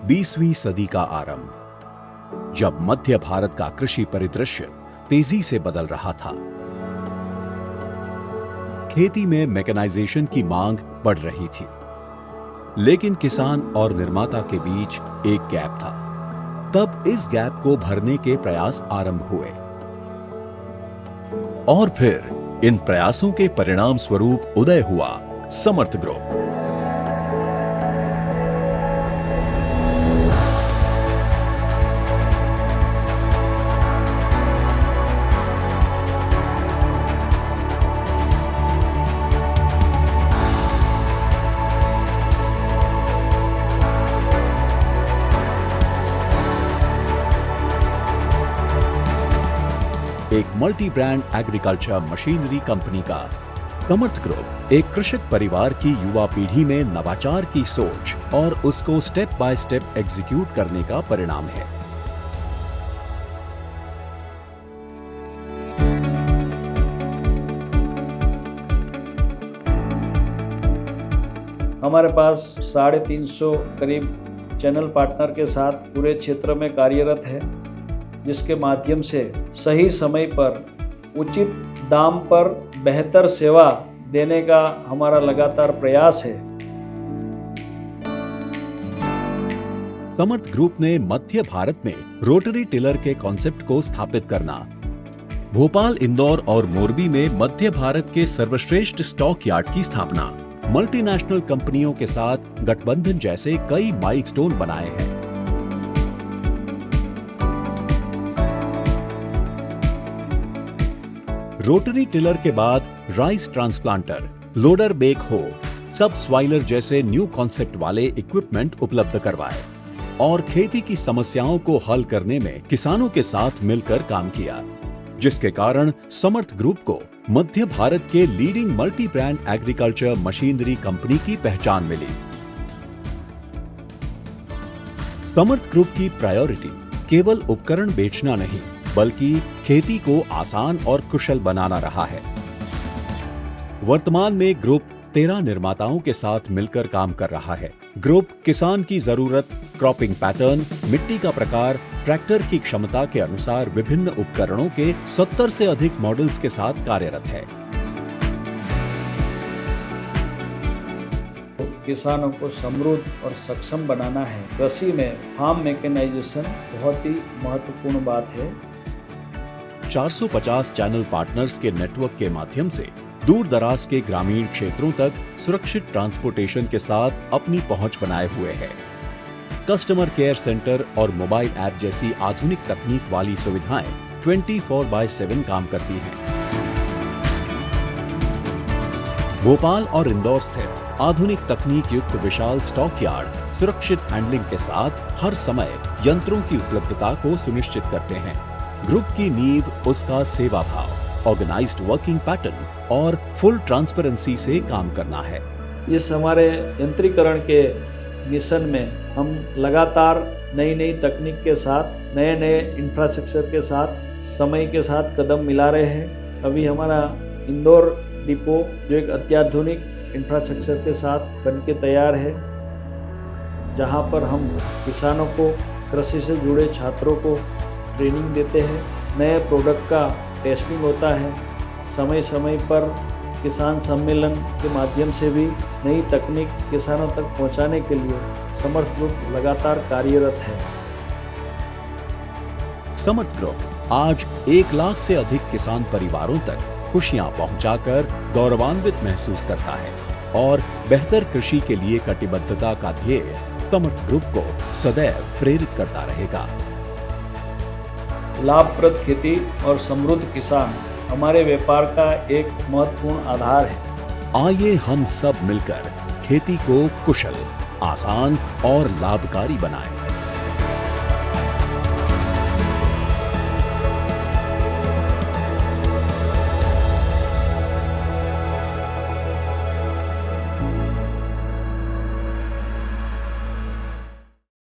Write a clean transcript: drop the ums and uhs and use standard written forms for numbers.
20वीं सदी का आरंभ, जब मध्य भारत का कृषि परिदृश्य तेजी से बदल रहा था। खेती में मैकेनाइजेशन की मांग बढ़ रही थी, लेकिन किसान और निर्माता के बीच एक गैप था। तब इस गैप को भरने के प्रयास आरंभ हुए और फिर इन प्रयासों के परिणाम स्वरूप उदय हुआ समर्थ ग्रुप। एक multi brand agriculture machinery company का समर्थ ग्रुप एक कृषक परिवार की युवा पीढ़ी में नवाचार की सोच और उसको स्टेप बाय स्टेप एग्जीक्यूट करने का परिणाम है। हमारे पास 350 करीब चैनल पार्टनर के साथ पूरे क्षेत्र में कार्यरत है, जिसके माध्यम से सही समय पर उचित दाम पर बेहतर सेवा देने का हमारा लगातार प्रयास है। समर्थ ग्रुप ने मध्य भारत में रोटरी टिलर के कॉन्सेप्ट को स्थापित करना, भोपाल, इंदौर और मोरबी में मध्य भारत के सर्वश्रेष्ठ स्टॉक यार्ड की स्थापना, मल्टीनेशनल कंपनियों के साथ गठबंधन जैसे कई माइलस्टोन बनाए हैं। रोटरी टिलर के बाद राइस ट्रांसप्लांटर, लोडर बेक हो, सब स्वाइलर जैसे न्यू कॉन्सेप्ट वाले इक्विपमेंट उपलब्ध करवाए और खेती की समस्याओं को हल करने में किसानों के साथ मिलकर काम किया, जिसके कारण समर्थ ग्रुप को मध्य भारत के leading multi brand agriculture machinery company की पहचान मिली। समर्थ ग्रुप की प्रायोरिटी केवल उपकरण बेचना नहीं, बल्कि खेती को आसान और कुशल बनाना रहा है। वर्तमान में ग्रुप 13 निर्माताओं के साथ मिलकर काम कर रहा है। ग्रुप किसान की जरूरत, क्रॉपिंग पैटर्न, मिट्टी का प्रकार, ट्रैक्टर की क्षमता के अनुसार विभिन्न उपकरणों के 70 से अधिक मॉडल्स के साथ कार्यरत है। किसानों को समृद्ध और सक्षम बनाना है। कृषि में फार्म मैकेनाइजेशन बहुत ही महत्वपूर्ण बात है। 450 चैनल पार्टनर्स के नेटवर्क के माध्यम से दूर दराज के ग्रामीण क्षेत्रों तक सुरक्षित ट्रांसपोर्टेशन के साथ अपनी पहुंच बनाए हुए है। कस्टमर केयर सेंटर और मोबाइल ऐप जैसी आधुनिक तकनीक वाली सुविधाएं 24/7 काम करती हैं। भोपाल और इंदौर स्थित आधुनिक तकनीक युक्त विशाल स्टॉक यार्ड सुरक्षित हैंडलिंग के साथ हर समय यंत्रों की उपलब्धता को सुनिश्चित करते हैं। ग्रुप की नींव उसका सेवा भाव, ऑर्गेनाइज्ड वर्किंग पैटर्न और फुल ट्रांसपेरेंसी से काम करना है। इस हमारे यंत्रीकरण के मिशन में हम लगातार नई नई तकनीक के साथ, नए नए इंफ्रास्ट्रक्चर के साथ, समय के साथ कदम मिला रहे हैं। अभी हमारा इंदौर डिपो जो एक अत्याधुनिक इंफ्रास्ट्रक्चर के साथ बनके तैयार है, जहां पर हम किसानों को, कृषि से जुड़े छात्रों को ट्रेनिंग देते हैं। नए प्रोडक्ट का टेस्टिंग होता है। समय समय पर किसान सम्मेलन के माध्यम से भी नई तकनीक किसानों तक पहुंचाने के लिए समर्थ ग्रुप लगातार कार्यरत है। समर्थ ग्रुप आज 1 लाख से अधिक किसान परिवारों तक खुशियां पहुंचाकर गौरवान्वित महसूस करता है और बेहतर कृषि के लिए कटिबद्धता का ध्येय समर्थ ग्रुप को सदैव प्रेरित करता रहेगा। लाभप्रद खेती और समृद्ध किसान हमारे व्यापार का एक महत्वपूर्ण आधार है। आइए हम सब मिलकर खेती को कुशल, आसान और लाभकारी बनाएं।